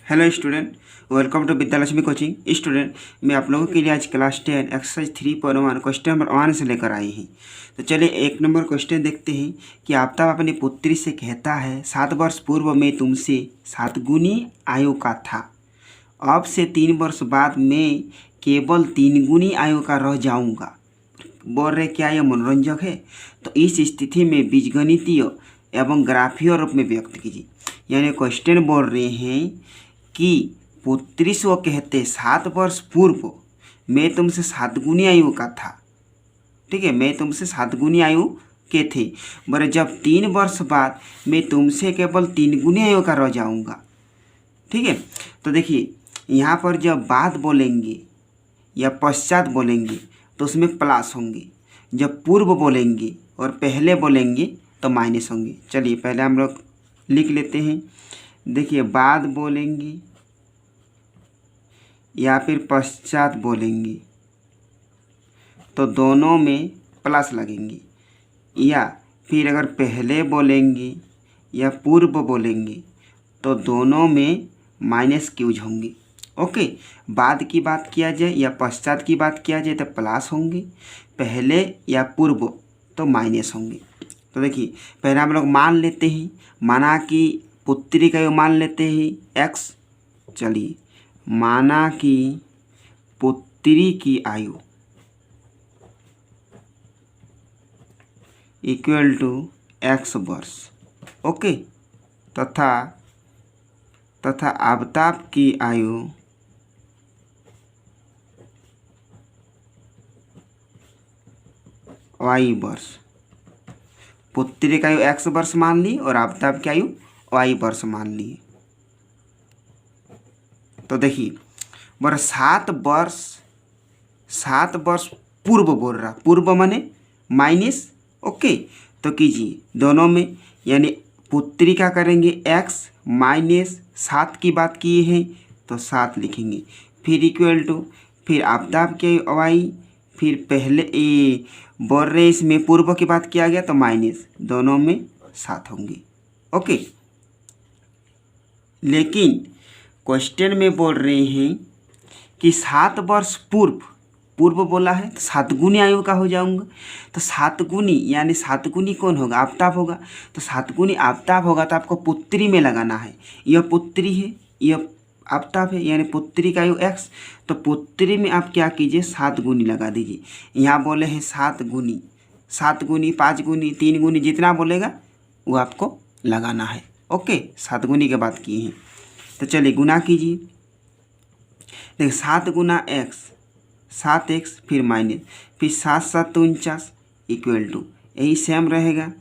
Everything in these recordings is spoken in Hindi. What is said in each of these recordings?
Hello student, welcome to Vidyalakshmi coaching. Student, मैं आप लोगों के लिए आज क्लास 10 एक्सरसाइज 3.1 क्वेश्चन नंबर 1 से लेकर आई हैं। तो चलिए एक नंबर क्वेश्चन देखते हैं कि आफ्ताब अपनी पुत्री से कहता है 7 वर्ष पूर्व मैं तुमसे 7 गुनी आयु का था, अब से 3 वर्ष बाद मैं केवल 3 गुनी आयु का रह जाऊंगा। बोल रहे क्या यह मनोरंजक है? तो इस स्थिति में बीजगणितीय एवं ग्राफीय रूप में व्यक्त कीजिए। यानी क्वेश्चन बोल रहे हैं कि पुत्री से वो कहते 7 वर्ष पूर्व मैं तुमसे 7 गुनी आयु का था। ठीक है, मैं तुमसे 7 गुनी आयु के थे, पर जब 3 वर्ष बाद मैं तुमसे केवल 3 गुनी आयु का रह जाऊंगा। ठीक है, तो देखिए यहाँ पर जब बाद बोलेंगे या पश्चात बोलेंगे तो उसमें प्लस होंगे, जब पूर्व बोलेंगे और पहले बोलेंगे तो माइनस होंगे। चलिए पहले हम लोग लिख लेते हैं। देखिए बाद बोलेंगे या फिर पश्चात बोलेंगे तो दोनों में प्लस लगेंगे, या फिर अगर पहले बोलेंगे या पूर्व बोलेंगे तो दोनों में माइनस क्यूज होंगे। ओके, बाद की बात किया जाए या पश्चात की बात किया जाए तो प्लस होंगे, पहले या पूर्व तो माइनस होंगे। तो देखिए पहले हम लोग मान लेते हैं, माना कि पुत्री का आयु मान लेते हैं x। चलिए माना कि पुत्री की आयु इक्वल टू x वर्ष। ओके, तथा आफ्ताब की आयु y वर्ष। पुत्री का आयु x वर्ष मान ली और आफ्ताब की आयु y वर्ष मान ली। तो देखिए बर 7 वर्ष पूर्व बोल रहा, पूर्व माने माइनस। ओके, तो कीजिए दोनों में, यानी पुत्री का करेंगे x माइनस 7 की बात किए हैं तो 7 लिखेंगे, फिर इक्वल टू, फिर आफ्ताब के y, फिर पहले बोल रहे इसमें पूर्व की बात किया गया तो माइनस, दोनों में 7 होंगे। ओके, लेकिन क्वेश्चन में बोल रहे हैं कि 7 वर्ष पूर्व बोला है तो 7 गुनी आयु का हो जाऊंगा। तो 7 गुनी यानी 7 गुनी कौन होगा? आफ्ताब होगा। तो 7 गुनी आफ्ताब होगा तो आपको पुत्री में लगाना है। यह पुत्री है, यह आफ्ताब है, यानी पुत्री का आयु x। तो पुत्री में आप क्या कीजिए, 7 गुनी लगा दीजिए। यहाँ बोले हैं 7 गुनी, 7 गुनी, 5 गुनी, 3 गुनी, जितना बोलेगा वो आपको लगाना है। ओके, 7 गुनी के बात किए हैं। तो चलिए गुना कीजिए। देखिए 7 गुना x, 7x, फिर माइनस, फिर 7 7 तो 49 इक्वल टू, यही सेम रहेगा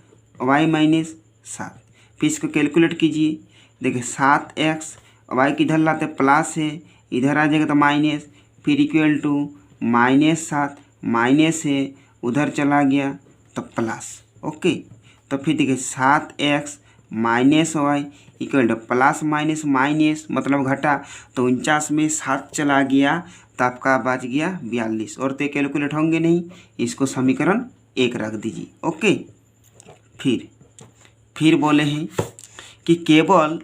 y माइनस 7। फिर इसको कैलकुलेट कीजिए। देखिए 7x, y किधर लाते प्लस है, इधर आ जाएगा तो माइनस, फिर इक्वल टू -7, माइनस है उधर चला गया तो प्लस। ओके, तो फिर देखिए 7x minus y equal two plus minus minus मतलब घटा, तो 49 में 7 चला गया तो आपका बच गया 42, और तो कैलकुलेट होंगे नहीं, इसको समीकरण 1 रख दीजिए। ओके, फिर बोले हैं कि केवल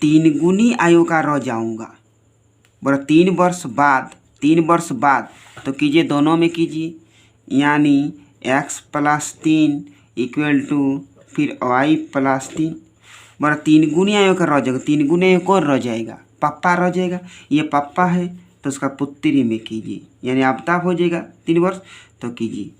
3 गुनी आयु का रह जाऊंगा। बोला 3 वर्ष बाद तो कीजिए दोनों में कीजिए, यानी x + 3 इक्वल टू फिर y + 3। बोला 3 गुनी आयु का रह जाएगा, 3 गुनी आयु कौन रह जाएगा? पप्पा रह जाएगा। ये पप्पा है तो उसका पुत्री में कीजिए, यानी आफ्ताब हो जाएगा 3 वर्ष तो कीजिए।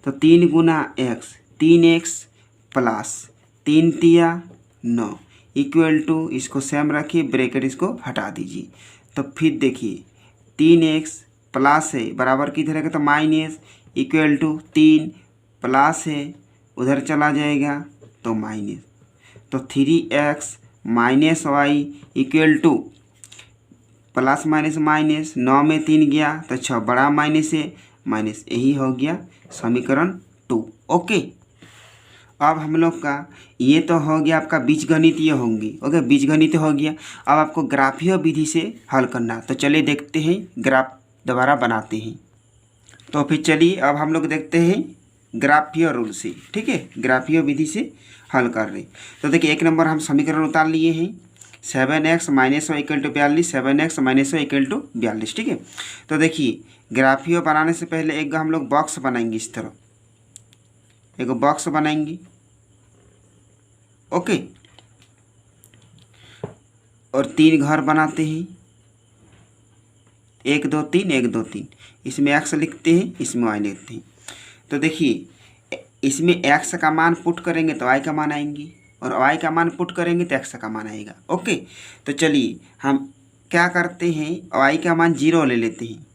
तो 3 गुना x, 3x प्लस 3 तिया 9 इक्वल टू, इसको सेम रखिए, ब्रैकेट इसको हटा दीजिए। तो फिर देखिए 3x प्लस है बराबर किधर रहेगा तो माइनस, इक्वल टू 3 प्लस है उधर चला जाएगा तो माइनस, तो 3x minus y equal two plus minus minus, 9 में 3 गया तो 6, बड़ा माइनस है माइनस, यही हो गया समीकरण 2। ओके, अब हम लोग का ये तो हो गया आपका बीजगणितीय होंगी। ओके, बीजगणितीय हो गया। अब आपको ग्राफीय विधि से हल करना, तो चलिए देखते हैं, ग्राफ दोबारा बनाते हैं। तो फिर चलिए अब हम लोग देखते हैं ग्राफीय रूल से। ठीक है, ग्राफीय विधि से हल कर रहे। तो देखिए 1 नंबर हम समीकरण उतार लिए हैं। 7x minus Y equal to 42, 7x minus Y equal to 42। ठीक है, तो देखिए ग्राफियो बनाने से पहले एक हम लोग बॉक्स बनाएंगे, इस तरह एक बॉक्स बनाएंगे। ओके, और 3 घर बनाते हैं, 1 2 3 1 2 3। इसमें x लिखते हैं, इसमें y लिखते हैं। तो देखिए इसमें x का मान पुट करेंगे तो y का मान आएंगी, और y का मान पुट करेंगे तो x का मान आएगा। ओके, तो चलिए हम क्या करते हैं, y का मान 0 ले लेते हैं,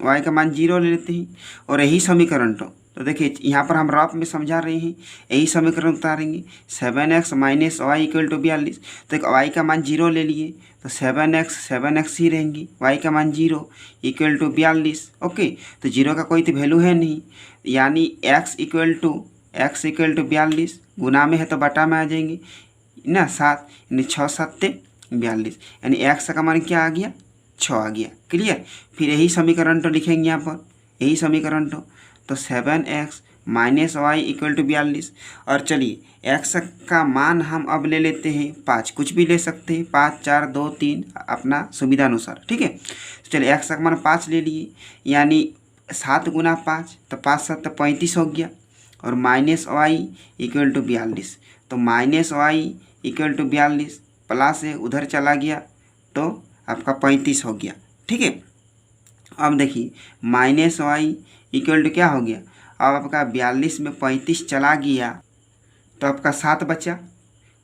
y का मान 0 ले लेते हैं, और यही समीकरण तो देखिए यहाँ पर हम रफ में समझा रहे हैं, यही समीकरण उतारेंगे। 7x minus Y equal to 42, तो एक y का मान 0 ले लिए तो 7x ही रहेंगी, y का मान 0 इक्वल टू 42। ओके, तो 0 का कोई तो वैल्यू है नहीं, यानी x इक्वल टू 42, गुना में है तो बटा में आ जाएंगे ना 7, यानी 6 7 42, यानी x का मान क्या आ गया, 6 आ गया। क्लियर, फिर यही समीकरण तो लिखेंगे यहाँ पर, यही समीकरण तो 7x minus Y equal to 42। और चलिए x का मान हम अब ले लेते हैं 5, कुछ भी ले सकते हैं, 5 4 2 3 अपना सुविधा अनुसार। ठीक है, तो चलिए x का मान 5 ले लिए, यानी 7 गुना 5, तो 5 7 तो 35 हो गया, और माइनस वाई इक्वल टू 42, तो minus Y equal to 42 plus है उधर चला गया तो आपका 35 हो गया। ठीक है, अब देखिए माइनस वाई इक्वल टू क्या हो गया, अब आपका 42 में 35 चला गया तो आपका 7 बचा।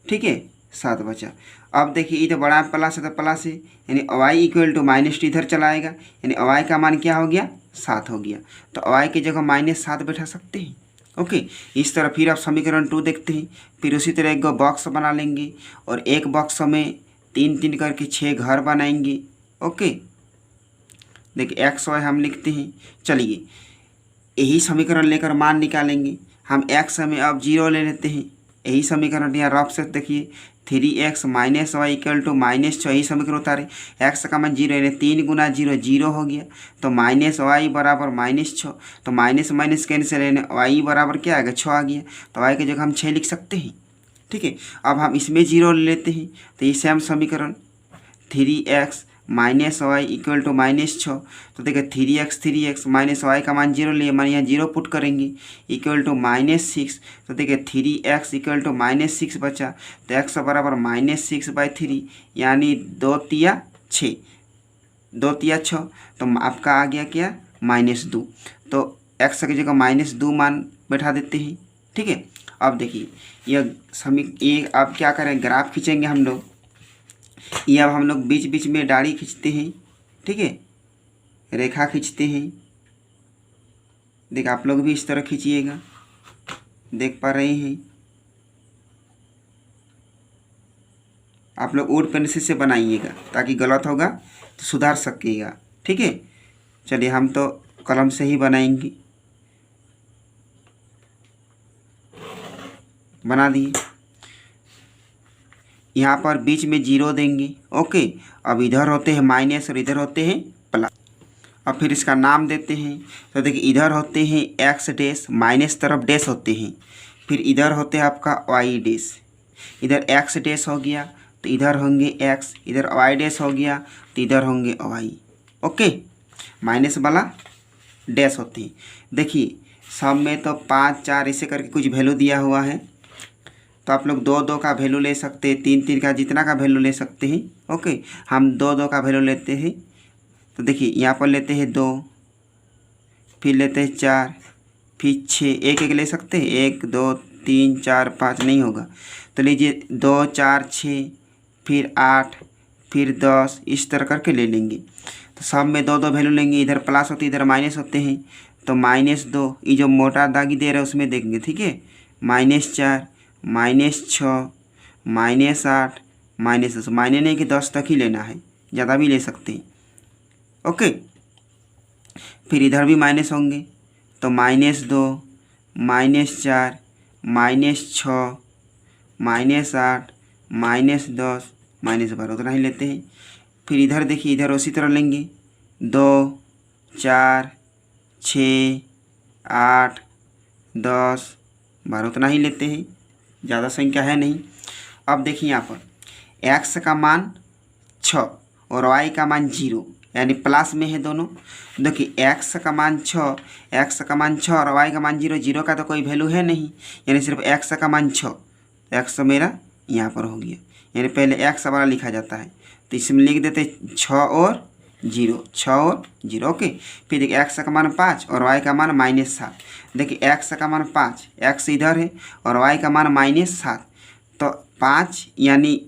ठीक है, 7 बचा। अब देखिए इधर बड़ा प्लस है तो प्लस है, यानी y equal to minus two इधर चला आएगा, यानी y का मान क्या हो गया, 7 हो गया, तो y की जगह -7 बैठा सकते हैं। ओके, इस तरह फिर आप समीकरण 2 देखते हैं, फिर उसी तरह एक बॉक्स बना लेंगे, और एक बॉक्स में 3 3 करके 6 घर बनाएंगे। ओके, देखिए x y हम लिखते हैं, चलिए यही समीकरण लेकर मान निकालेंगे। हम x में अब 0 ले लेते हैं, यही समीकरण यहाँ रफ से देखिए 3x minus Y equal to -6, यही समीकरण उतारे, x का मान 0 यानी 3 गुना 0 0 हो गया, तो माइनस वाई बराबर -6, तो माइनस माइनस कैंसिल यानी y बराबर क्या आएगा, 6 आ गया, तो y की जगह हम 6 लिख सकते हैं। ठीक है, अब हम इसमें 0 ले लेते हैं, तो ये सेम समीकरण 3x minus Y equal to -6, तो देखिए 3x माइनस वाई का मान 0 लिए, मान यहाँ 0 पुट करेंगे इक्वल टू -6, तो देखिए 3x इक्वल टू -6 बचा, तो x बराबर -6/3, यानी 2 तिया 6, 2 तिया 6, तो आपका आ गया क्या, -2, तो x की जगह -2 मान बैठा देते हैं। ठीक है, अब देखिए ये अब क्या करें, ग्राफ खींचेंगे हम लोग, ये अब हम लोग बीच बीच में दाढ़ी खींचते हैं। ठीक है, रेखा खींचते हैं, देख आप लोग भी इस तरह खींचिएगा, देख पा रहे हैं आप लोग, वुड पेंसिल से बनाइएगा ताकि गलत होगा तो सुधार सकिएगा। ठीक है, चलिए हम तो कलम से ही बनाएंगे, बना दिए, यहाँ पर बीच में 0 देंगे। ओके, अब इधर होते हैं माइनस और इधर होते हैं प्लस, अब फिर इसका नाम देते हैं, तो देखिए इधर होते हैं x डैश, माइनस तरफ डैश होते हैं, फिर इधर होते हैं आपका y डैश, इधर x डैश हो गया तो इधर होंगे x, इधर y डैश हो गया तो इधर होंगे y। ओके, माइनस वाला डैश होते हैं। देखिए सब में तो 5 4 ऐसे करके कुछ वैल्यू दिया हुआ है, तो आप लोग 2 2 का वैल्यू ले सकते हैं, 3 3 का, जितना का वैल्यू ले सकते हैं। ओके, हम 2 2 का वैल्यू लेते हैं, तो देखिए यहाँ पर लेते हैं 2, फिर लेते हैं 4, फिर 6, एक एक ले सकते हैं, 1 2 3 4 5 नहीं होगा, तो लीजिए 2 4 6, फिर 8, फिर 10, इस तरह करके ले लेंगे। तो सब में 2 2 वैल्यू लेंगे, इधर प्लस होते इधर माइनस होते हैं, तो -2, ये जो मोटा दागी दे रहा है उसमें देखेंगे। ठीक है, -4 -6 -8 -10, माइने नहीं कि 10 तक ही लेना है, ज़्यादा भी ले सकते हैं। ओके, फिर इधर भी माइनस होंगे, तो -2 -4 -6 -8 -10 -12, उतना ही लेते हैं। फिर इधर देखिए, इधर उसी तरह लेंगे, 2 4 6 8 10 12, उतना ही लेते हैं, ज़्यादा संख्या है नहीं। अब देखिए यहाँ पर x का मान 6 और y का मान 0, यानी प्लस में है दोनों। देखिए x का मान 6 और y का मान 0, 0 का तो कोई वैल्यू है नहीं, यानी सिर्फ x का मान 6, x मेरा यहाँ पर हो गया, यानी पहले x वाला लिखा जाता है, तो इसमें लिख देते 6 और 0, ओके। फिर देखिए x का मान 5 और y का मान -7। देखिए x का मान 5, x इधर है, और y का मान -7, तो 5 यानी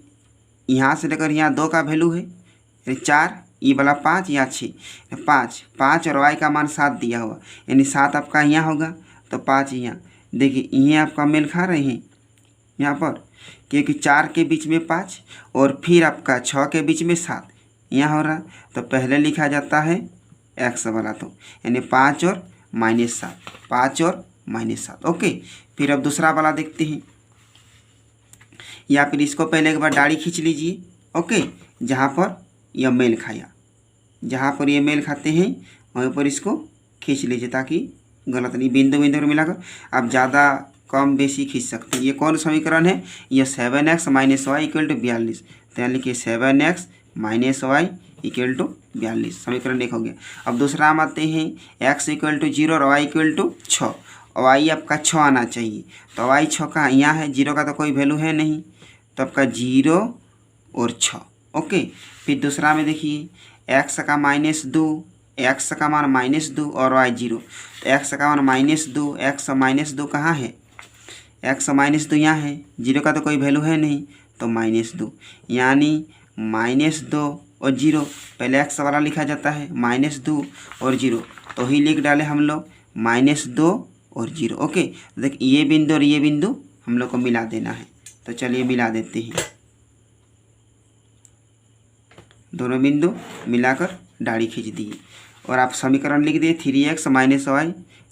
यहाँ से लेकर यहाँ 2 का वैल्यू है, यानी 4, ये वाला 5, यहाँ 6, 5 और y का मान 7 दिया हुआ, यानी 7 आपका यहाँ होगा, तो 5 यहाँ। देखिए ये आपका मेल खा रहे हैं यहाँ पर, क्योंकि 4 के बीच में 5 और फिर आपका 6 के बीच में 7 यहाँ हो रहा, तो पहले लिखा जाता है x वाला, तो यानी 5 और -7, 5 और -7, ओके। फिर अब दूसरा वाला देखते हैं, या फिर इसको पहले एक बार दाढ़ी खींच लीजिए, ओके। जहाँ पर यह मेल खाया, जहाँ पर ये मेल खाते हैं वहीं पर इसको खींच लीजिए, ताकि गलत नहीं, बिंदु बिंदु पर मिलाकर आप ज़्यादा कम बेसी खींच सकते हैं। ये कौन समीकरण है? ये 7x - y = 42, तो यानी कि 7x - y = 42, समीकरण 1 हो गया। अब दूसरा हम आते हैं, x = 0 और y = 6, और y आपका 6 आना चाहिए, तो y 6 का यहाँ है, 0 का तो कोई वैल्यू है नहीं, तो आपका 0 और 6, ओके। फिर दूसरा में देखिए x का -2, x का मान -2 और y 0, तो x का मान -2, x -2 कहाँ है? x -2 यहाँ है, 0 का तो कोई वैल्यू है नहीं, तो -2, यानी -2 और 0, पहले x वाला लिखा जाता है, -2 और 0, तो ही लिख डाले हम लोग -2 और 0, ओके। देख ये बिंदु और ये बिंदु हम लोग को मिला देना है, तो चलिए मिला देते हैं, दोनों बिंदु मिलाकर दाढ़ी खींच दिए, और आप समीकरण लिख दिए 3x - y,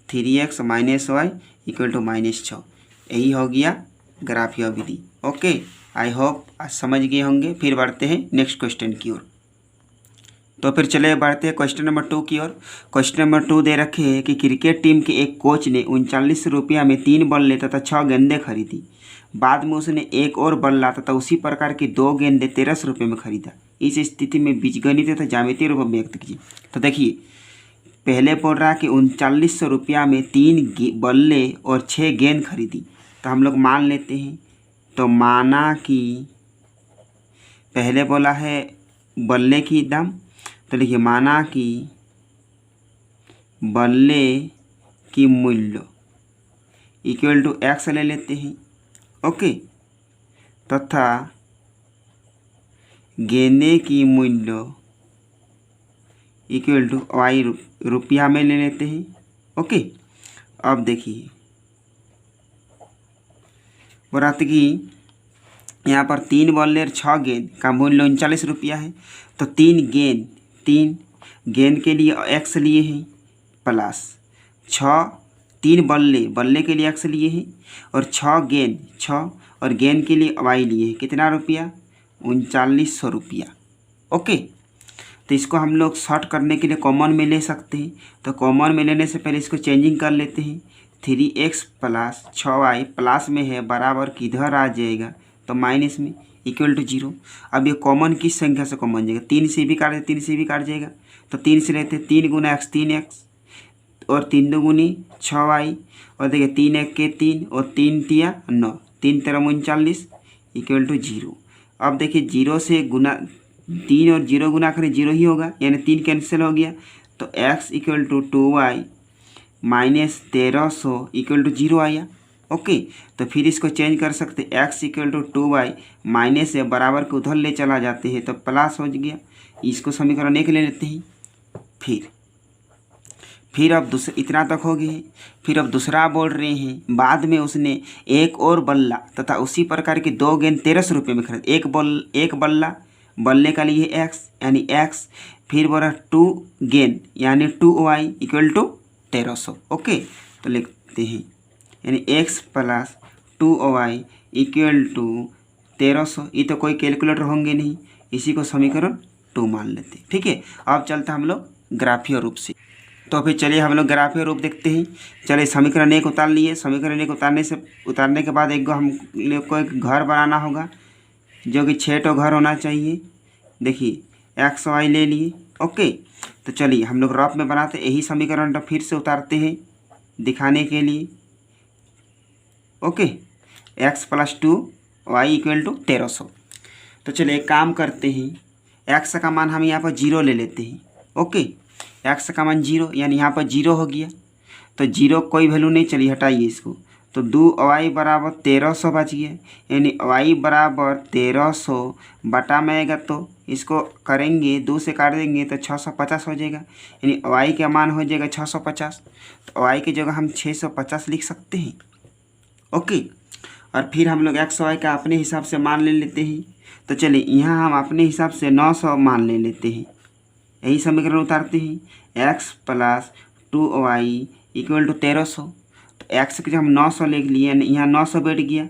3x - y = -6, यही हो गया ग्राफीय विधि, ओके। आई होप आज समझ गए होंगे। फिर बढ़ते हैं नेक्स्ट क्वेश्चन की ओर। तो फिर चले बढ़ते हैं क्वेश्चन नंबर 2 की ओर। क्वेश्चन नंबर 2 दे रखे हैं कि क्रिकेट टीम के एक कोच ने 39 रुपया में 3 बल्ले तथा 6 गेंदें खरीदी, बाद में उसने एक और बल्ला तथा उसी प्रकार की 2 गेंदें 1300 रुपये में खरीदा। इस स्थिति में बीजगणित तथा ज्यामितीय रूप में व्यक्त कीजिए। तो देखिए पहले बोल रहा है कि 3900 रुपया में 3 बल्ले और 6 गेंद खरीदी, तो हम लोग मान लेते हैं, तो माना कि पहले बोला है बल्ले की दाम, तो देखिए माना कि बल्ले की मूल्य = x ले लेते हैं, ओके, तथा गेंदे की मूल्य y रुपया में ले लेते हैं, ओके। अब देखिए बोला कि यहाँ पर 3 बल्ले और 6 गेंद का मूल्य 39 रुपया है, तो 3 गेंद के लिए x लिए हैं प्लस 3 बल्ले के लिए x लिए हैं, और 6 और गेंद के लिए y लिए हैं, कितना रुपया? 3900 रुपया, ओके। तो इसको हम लोग शॉर्ट करने के लिए कॉमन में ले सकते हैं, तो कॉमन में लेने से पहले इसको चेंजिंग कर लेते हैं। 3x प्लस 6y प्लस में है बराबर किधर आ जाएगा? तो माइनस में =0। अब ये कॉमन किस संख्या से कॉमन जाएगा? 3 से भी काट जाएगा, तो 3 से लेते 3 × x 3x और 3 × 2 = 6y, और देखिए 3 × 1 = 3 और 3 × 3 = 9, 3 × 3 = 39 =0। अब देखिए 0 से गुना 3 और 0 गुना करें 0 ही होगा, यानी 3 कैंसिल हो गया, तो x = 2y - 1300 = 0 आया, ओके। तो फिर इसको चेंज कर सकते, x = 2y माइनस है बराबर को उधर ले चला जाते हैं, तो प्लस हो गया, इसको समीकरण 1 ले लेते हैं। फिर अब इतना तक हो गए। फिर अब दूसरा बोल रहे हैं, बाद में उसने एक और बल्ला तथा उसी प्रकार की 2 गेंद 1300 रुपये में खरीद। एक बल्ले का लिए x यानी x, फिर बोला 2 गेंद यानी 2y = 1300, ओके। तो लिखते हैं यानी x प्लस 2y = 1300, ये तो कोई कैलकुलेटर होंगे नहीं, इसी को समीकरण 2 मान लेते हैं, ठीक है। अब चलते हम लोग ग्राफीय रूप से। तो फिर चलिए हम लोग ग्राफीय रूप देखते हैं। चलिए समीकरण 1 उतार लिए। समीकरण 1 उतारने के बाद एक हम लोग को एक घर बनाना होगा, जो कि 6 तो घर होना चाहिए। देखिए एक्स वाई ले लिए। ओके, तो चलिए हम लोग रफ में बनाते यही समीकरण फिर से उतारते हैं दिखाने के लिए। Okay, X plus 2 Y equal to 1300। तो चलिए एक काम करते हैं, एक्स का मान हम यहाँ पर 0 ले लेते हैं। ओके, एक्स का मान 0 यानी यहाँ पर 0 हो गया, तो 0 कोई वैल्यू नहीं, चलिए हटाइए इसको। तो 2 वाई बराबर 1300 बच गया, यानी वाई बराबर 1300 बटा में आएगा तो इसको करेंगे 2 से काट देंगे तो 650 हो जाएगा, यानी वाई का मान हो जाएगा 650। तो वाई की जगह हम 650 लिख सकते हैं। ओके, और फिर हम लोग एक्स वाई का अपने हिसाब से मान ले लेते हैं। तो चलिए यहाँ हम अपने हिसाब से 900 मान ले लेते हैं, यही समीकरण उतारते हैं। X plus 2 Y equal to 1300। तो एक्स के जब हम 900 लिख लिए, यहाँ 900 बैठ गया,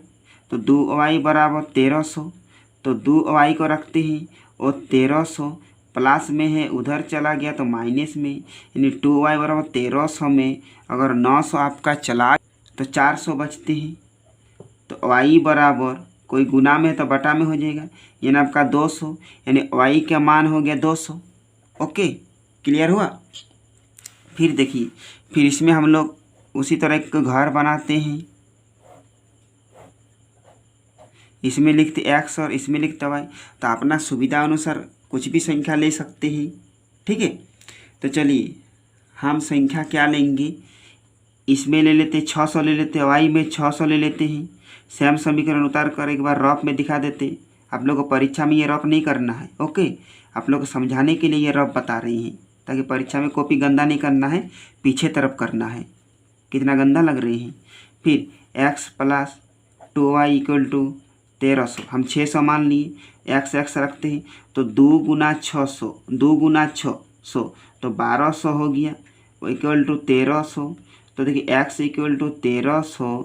तो 2 वाई बराबर 1300। तो 2 वाई को रखते हैं और 1300 प्लस में है, उधर चला गया तो माइनस में, यानी 2 वाई बराबर 1300 में अगर 900 आपका चला तो 400 बचते हैं। तो वाई बराबर कोई गुना में है तो बटा में हो जाएगा, यानी आपका 200, यानी वाई का मान हो गया 200। ओके, क्लियर हुआ। फिर देखिए, फिर इसमें हम लोग उसी तरह एक घर बनाते हैं, इसमें लिखते एक्स और इसमें लिखते वाई। तो अपना सुविधा अनुसार कुछ भी संख्या ले सकते हैं, ठीक है। तो चलिए हम संख्या क्या लेंगे, इसमें ले लेते 600 ले लेते, वाई में 600 ले लेते हैं। सेम समीकरण उतार कर एक बार रफ में दिखा देते। आप लोगों को परीक्षा में ये रफ नहीं करना है। ओके, आप लोग को समझाने के लिए ये रफ बता रही हैं, ताकि परीक्षा में कॉपी गंदा नहीं करना है, पीछे तरफ करना है। कितना गंदा लग रही हैं। फिर X plus 2 Y equal to 1300, हम 600 मान लिए, एक्स एक्स रखते हैं तो 2 गुना 600, 2 गुना 600 तो 1200 हो गया, इक्वल टू 1300। तो देखिए एक्स इक्वल टू 1300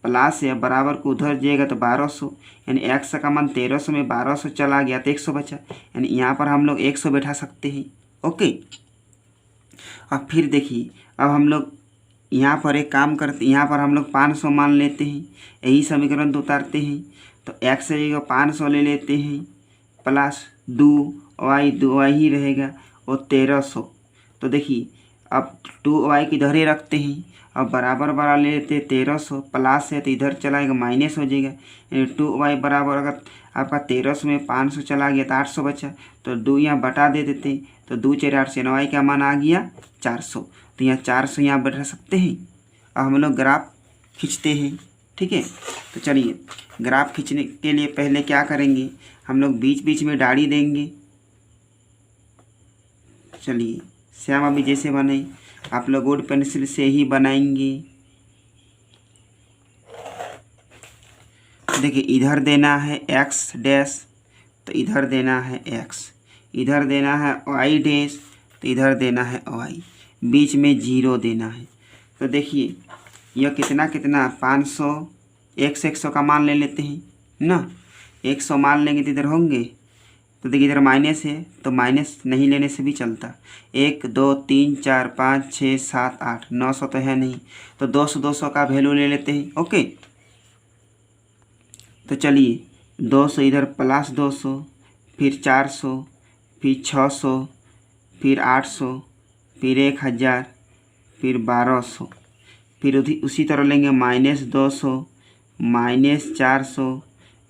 प्लस या बराबर को उधर जाएगा तो 1200, यानी एक्स का मान 1300 में 1200 चला गया तो 100 बचा, यानी यहाँ पर हम लोग 100 बैठा सकते हैं। ओके, और फिर देखिए अब हम लोग यहाँ पर एक काम करते, यहाँ पर हम लोग 500 मान लेते हैं, यही समीकरण तो उतारते हैं। तो एक्स रहेगा 500 ले लेते हैं प्लस 2 वाई ही रहेगा और 1300। तो देखिए अब 2 वाई की इधर ही रखते हैं, अब बराबर बराबर ले लेते हैं 1300, प्लस है तो इधर चलाएगा माइनस हो जाएगा, यानी 2 वाई बराबर अगर आपका 1300 में 500 चला गया तो 800 बचा, तो 2 यहाँ बटा दे देते हैं, तो 2 4 8 से वाई का मान आ गया 400। तो यहाँ 400 यहाँ बैठा सकते हैं। अब हम लोग ग्राफ खींचते हैं, ठीक है। तो चलिए ग्राफ खींचने के लिए पहले क्या करेंगे, हम लोग बीच बीच में दाढ़ी देंगे। चलिए श्याम अभी जैसे बने आप लोग वुड पेंसिल से ही बनाएंगे। देखिए इधर देना है एक्स डैश, तो इधर देना है एक्स, इधर देना है वाई डैश, तो इधर देना है वाई, बीच में 0 देना है। तो देखिए यह कितना कितना 500, 100 का मान ले लेते हैं ना, 100 मान लेंगे तो इधर होंगे, तो देखिए इधर माइनस है तो माइनस नहीं लेने से भी चलता। 1 2 3 4 5 6 7 8 900 तो है नहीं, तो 200 का वैल्यू ले लेते हैं। ओके, तो चलिए 200 इधर प्लस 200, फिर 400, फिर 600, फिर 800, फिर 1000, फिर 1200, फिर उसी तरह लेंगे -200, -400,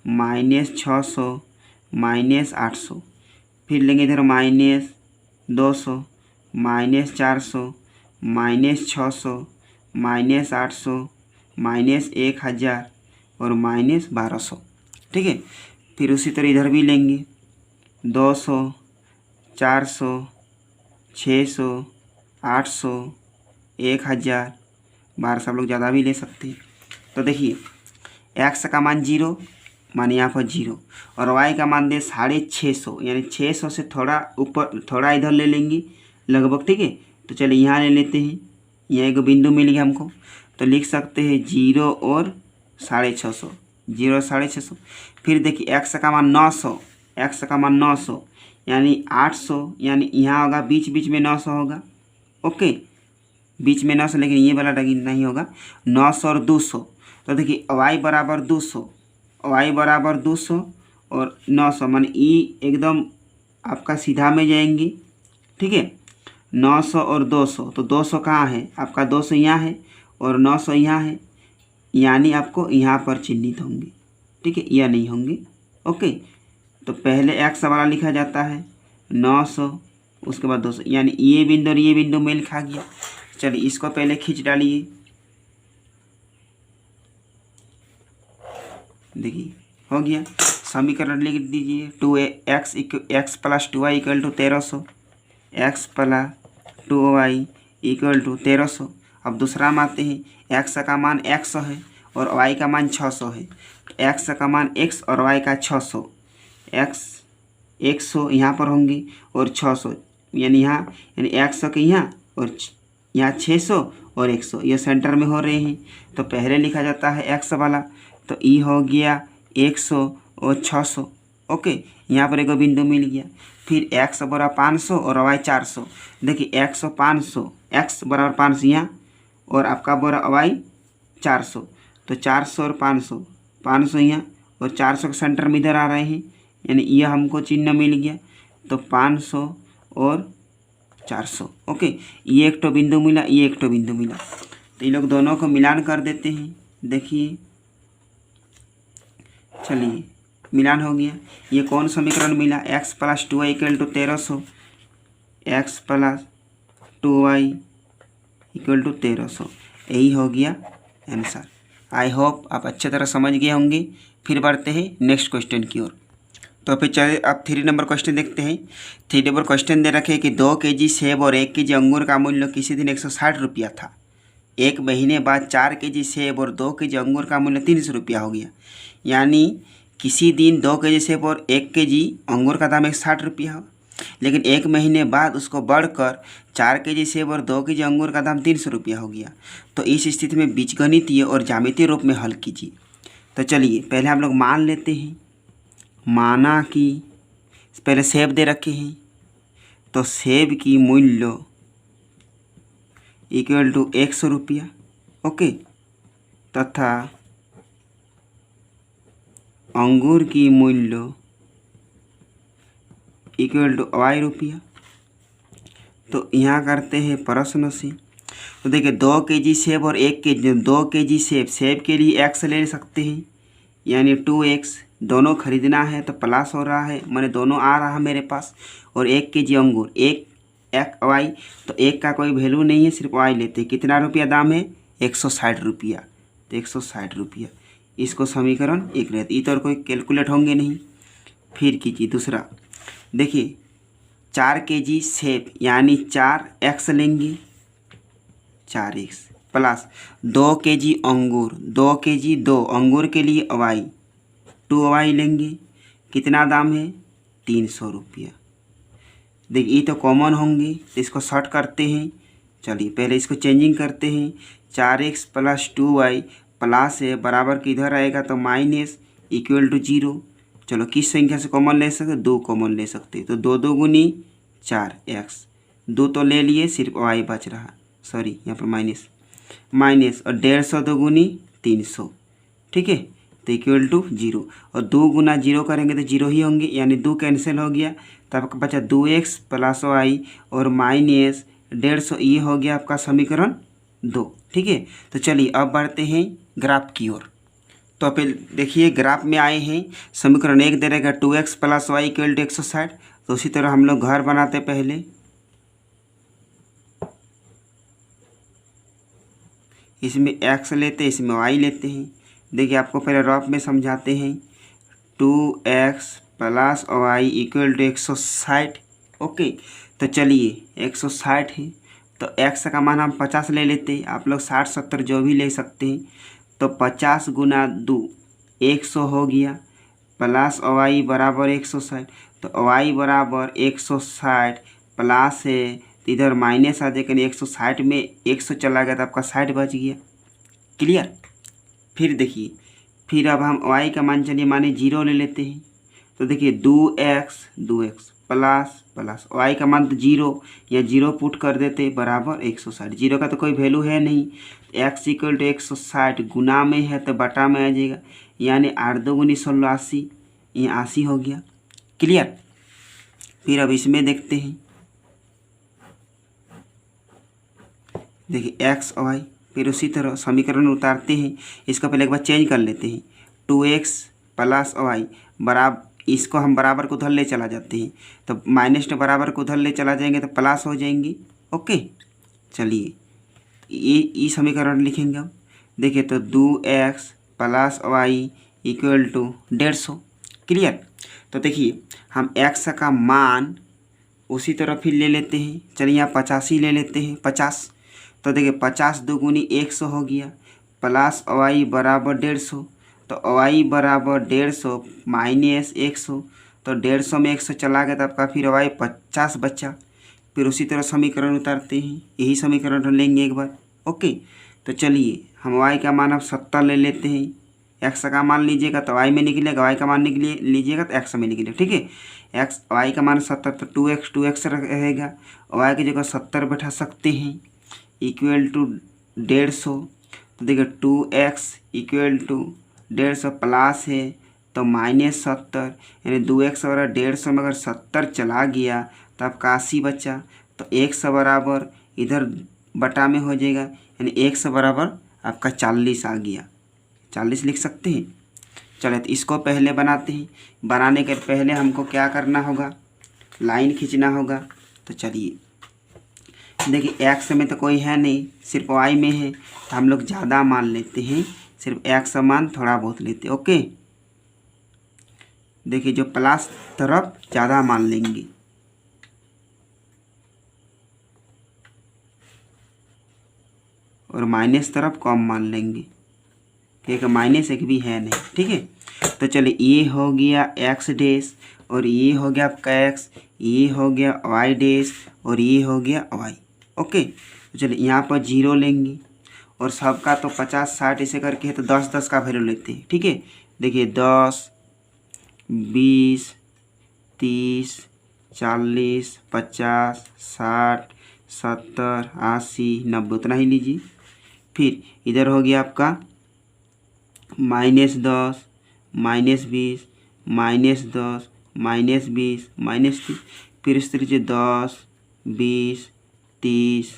-600, -800, फिर लेंगे इधर -200, -400, -600, -800, -1000 और -1200, ठीक है। फिर उसी तरह इधर भी लेंगे 200, 400, 600, 800, 1000, 1200, आप लोग ज़्यादा भी ले सकते हैं। तो देखिए एक्स का मान 0 माने यहाँ पर 0 और वाई का मान दे 650, यानी 600 से थोड़ा ऊपर, थोड़ा इधर ले लेंगे लगभग, ठीक है। तो चलिए यहाँ ले लेते हैं, यहाँ एक बिंदु मिल गया हमको, तो लिख सकते हैं 0 और 650, 0 650। फिर देखिए एक्स का मान 900, एक्स का मान 900 यानी 800, यानी यहाँ होगा बीच बीच में 900 होगा। ओके, बीच में 900, लेकिन ये वाला नहीं होगा, 900 और 200। तो देखिए वाई बराबर 200, वाई बराबर 200 और 900 माने ई एकदम आपका सीधा में जाएंगे, ठीक है। 900 और 200, तो 200 कहाँ है आपका, 200 यहाँ है और 900 यहाँ है, यानी आपको यहाँ पर चिन्हित होंगे, ठीक है, या नहीं होंगे। ओके, तो पहले एक्स वाला लिखा जाता है 900, उसके बाद 200, यानी ये बिंदु और ये बिंदु मेल खा गया। चलिए इसको पहले खींच डालिए, देखिए हो गया। समीकरण लिख दीजिए 2x plus 2y equal to 1300, x plus 2y equal to 1300। अब दूसरा में आते हैं, x का मान 100 है और y का मान 600 है। x का मान x और y का 600, x 100 यहाँ पर होंगे और 600 यानी यहाँ, यानी 100 के यहाँ और यहाँ 600 और 100 ये सेंटर में हो रहे हैं। तो पहले लिखा जाता है x वाला, तो ई हो गया 100 और 600। ओके, यहाँ पर एक बिंदु मिल गया। फिर x बराबर 500 और y 400। देखिए x 500, x बराबर 500 यहाँ और आपका बराबर y 400, तो 400 और 500, 500 यहाँ और 400 के सेंटर में इधर आ रहे हैं, यानी यह हमको चिन्ह मिल गया। तो 500 और 400। ओके, ये एक तो बिंदु मिला, ये एक तो बिंदु मिला, तो ये लोग दोनों को मिलान कर देते हैं। देखिए चलिए मिलान हो गया। ये कौन समीकरण मिला, x plus 2y equal to 1300, x plus 2y equal to 1300, यही हो गया आंसर। आई होप आप अच्छे तरह समझ गए होंगे। फिर बढ़ते हैं नेक्स्ट क्वेश्चन की ओर। तो फिर चलिए आप 3 नंबर क्वेश्चन देखते हैं। 3 नंबर क्वेश्चन दे रखे कि 2 kg सेब और 1 kg अंगूर का मूल्य किसी दिन 160 रुपया था। 1 महीने बाद 4 kg सेब और 2 kg अंगूर का मूल्य 300 रुपया हो गया। यानी किसी दिन 2 kg सेब और 1 kg अंगूर का दाम 160 रुपया हो, लेकिन 1 महीने बाद उसको बढ़कर 4 kg सेब और 2 kg अंगूर का दाम 300 रुपया हो गया। तो इस स्थिति में बीजगणितीय और ज्यामितीय रूप में हल कीजिए। तो चलिए पहले हम लोग मान लेते हैं। माना कि पहले सेब दे रखे हैं, तो सेब की मूल्य इक्वल टू 100 रुपया। ओके, तथा अंगूर की मूल्य इक्वल टू y रुपया। तो यहाँ करते हैं प्रश्न से। तो देखिए 2 kg सेब और 1 kg, 2 kg सेब के लिए x ले सकते हैं, यानी 2x, दोनों खरीदना है तो प्लस हो रहा है, मैंने दोनों आ रहा है मेरे पास। और 1 kg अंगूर, एक y, तो एक का कोई वैल्यू नहीं है, सिर्फ y लेते हैं। कितना रुपया दाम है, 160 रुपया, तो 160 रुपया। इसको समीकरण 1 रहते, इधर कोई कैलकुलेट होंगे नहीं। फिर कीजिए दूसरा। देखिए 4 kg सेब यानी 4x लेंगे, 4x प्लस 2 kg अंगूर, 2 kg 2 अंगूर के लिए y, 2y लेंगे। कितना दाम है, 300 रुपया। देखिए ये तो कॉमन होंगे, तो इसको शॉर्ट करते हैं। चलिए पहले इसको चेंजिंग करते हैं। 4x प्लस 2y प्लस है बराबर के इधर आएगा तो माइनस इक्वल टू 0। चलो किस संख्या से कॉमन ले सकते, 2 कॉमन ले सकते हैं, तो 2 2 गुनी 4x, 2 तो ले लिए, सिर्फ y बच रहा, सॉरी यहाँ पर माइनस और 150 2 गुनी 300, ठीक है, तो इक्वल टू 0। और 2 गुना 0 करेंगे तो 0 ही होंगे, यानी 2 कैंसिल हो गया, तो आपका बचा 2x प्लस y और माइनस 150, ये हो गया आपका समीकरण 2, ठीक है। तो चलिए अब बढ़ते हैं ग्राफ की ओर। तो फिर देखिए ग्राफ में आए हैं, समीकरण 1 दे रहेगा 2x plus Y equal to 160। तो उसी तरह हम लोग घर बनाते पहले, इसमें x लेते हैं, इसमें y लेते हैं। देखिए आपको पहले रफ में समझाते हैं। 2x plus Y equal to 160। Okay, तो चलिए 160 है, तो x का मान हम 50 ले लेते हैं, आप लोग 60 70 जो भी ले सकते हैं। तो 50 गुना 2 100 हो गया, प्लस वाई बराबर 160, तो y बराबर 160 प्लस है, तो इधर माइनस आ जाएगा, 160 में 100 चला गया तो आपका 60 बच गया। क्लियर। फिर देखिए, फिर अब हम y का मान चलिए माने 0 ले लेते हैं। तो देखिए 2x प्लस y का मान तो 0 या 0 पुट कर देते बराबर 160। 0 का तो कोई वैल्यू है नहीं, x इक्वल टू 160 गुना में है तो बटा में आ जाएगा, यानी 8 2 गुनी 16 80, ये 80 हो गया। क्लियर। फिर अब इसमें देखते हैं, देखिए एक्स वाई, फिर उसी तरह समीकरण उतारते हैं। इसको पहले एक बार चेंज कर लेते हैं। 2x प्लस वाई बराबर, इसको हम बराबर को उधर ले चला जाते हैं, तो माइनस में बराबर को उधर ले चला जाएंगे तो प्लस हो जाएंगे। ओके, चलिए ये समीकरण लिखेंगे हम। देखिए तो 2x plus Y equal to 150। Clear. तो देखिए हम x का मान उसी तरह फिर ले लेते हैं। चलिए यहाँ 85 ले लेते हैं, 50। तो देखिए 50 दूनी 100 हो गया, प्लस वाई बराबर 150। तो वाई बराबर 150 माइनस 100, तो 150 में 100 चला गया, तो आपका फिर वाई 50 बचा। फिर उसी तरह समीकरण उतारते हैं, यही समीकरण लेंगे एक बार। ओके, तो चलिए हम वाई का मान अब 70 ले लेते हैं। एक्स का मान लीजिएगा तो वाई में निकलेगा, वाई का मान निकले लीजिएगा तो एक्स में निकलेगा। ठीक है, एक्स वाई का मान 70, तो 2x रहेगा, वाई की जगह 70 बैठा सकते हैं, इक्वल टू 150। तो देखिए 2x इक्वल टू 150 प्लस है तो माइनस 70, यानी 2x बराबर 150 में अगर 70 चला गया तो आपका 80 बचा। तो 100 बराबर इधर बटा में हो जाएगा, यानी 100 बराबर आपका 40 आ गया। 40 लिख सकते हैं। चलिए तो इसको पहले बनाते हैं। बनाने के पहले हमको क्या करना होगा, लाइन खींचना होगा। तो चलिए देखिए एक्स में तो कोई है नहीं, सिर्फ वाई में है, तो हम लोग ज़्यादा मान लेते हैं, सिर्फ एक्स मान थोड़ा बहुत लेते हैं। ओके, देखिए जो प्लस तरफ ज़्यादा मान लेंगे, और माइनस तरफ कम मान लेंगे, ठीक है, माइनस एक भी है नहीं। ठीक है, तो चलिए ये हो गया एक्स डैश, और ये हो गया आपका एक्स, ये हो गया वाई डैश, और ये हो गया वाई। ओके, तो चलिए यहाँ पर 0 लेंगे, और सबका तो 50 60 ऐसे करके है, तो 10 10 का वैल्यू लेते हैं। ठीक है, देखिए 10 20 30 40 50 60 70 80 90, उतना ही लीजिए। फिर इधर हो गया आपका -10 -20 -10 -20 -30, फिर इस तरीके से 10 20 30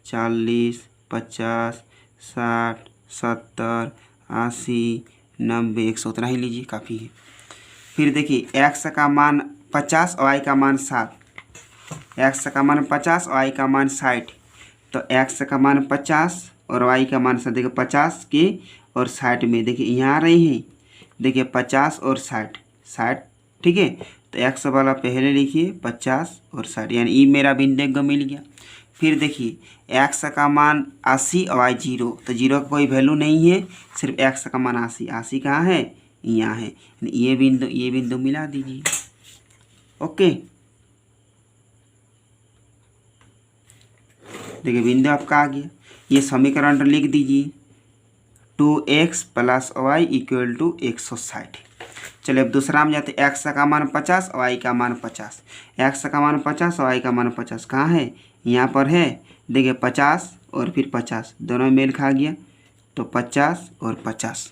40 50 60 70 80 90 100, उतना ही लीजिए, काफ़ी है। फिर देखिए एक्स का मान 50 और वाई का मान 60, एक्स का मान 50 और वाई का मान 60, तो एक्स का मान 50 और वाई का मान 60। देखिए 50 के और 60 में देखिए यहाँ आ रही हैं, देखिए 50 और 60। ठीक है, तो एक्स वाला पहले लिखिए 50 और 60, यानी ये मेरा बिंदु मिल गया। फिर देखिए एक्स का मान 80 और वाई 0, तो 0 का कोई वैल्यू नहीं है, सिर्फ एक्स का मान 80। 80 कहाँ है, यहाँ है, ये बिंदु मिला दीजिए। ओके, देखिए बिंदु आपका आ गया। ये समीकरण लिख दीजिए, 2x plus Y equal to 160। चलिए अब दूसरा में जाते, एक्स का मान 50 और वाई का मान 50, एक्स का मान 50 और वाई का मान 50 कहाँ है, यहाँ पर है। देखिए 50 और फिर 50 दोनों में मेल खा गया, तो 50 और 50।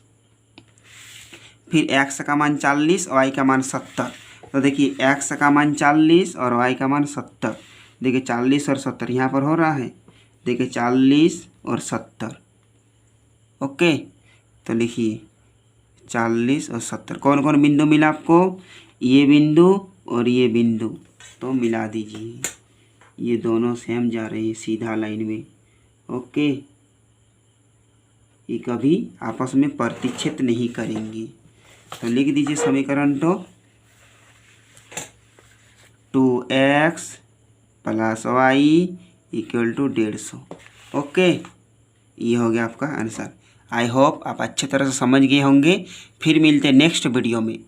फिर एक्स का मान 40 और वाई का मान 70, तो देखिए एक्स का मान 40 और वाई का मान 70। देखिए 40 और 70 यहाँ पर हो रहा है, देखिए 40 और 70। ओके, तो लिखिए 40 और 70। कौन कौन बिंदु मिला आपको, ये बिंदु और ये बिंदु, तो मिला दीजिए। ये दोनों सेम जा रहे हैं सीधा लाइन में। ओके, ये कभी आपस में प्रतिच्छेद नहीं करेंगे। तो लिख दीजिए समीकरण, तो 2x plus Y equal to 150। Okay, ये हो गया आपका आंसर। आई होप आप अच्छे तरह से समझ गए होंगे। फिर मिलते हैं नेक्स्ट वीडियो में।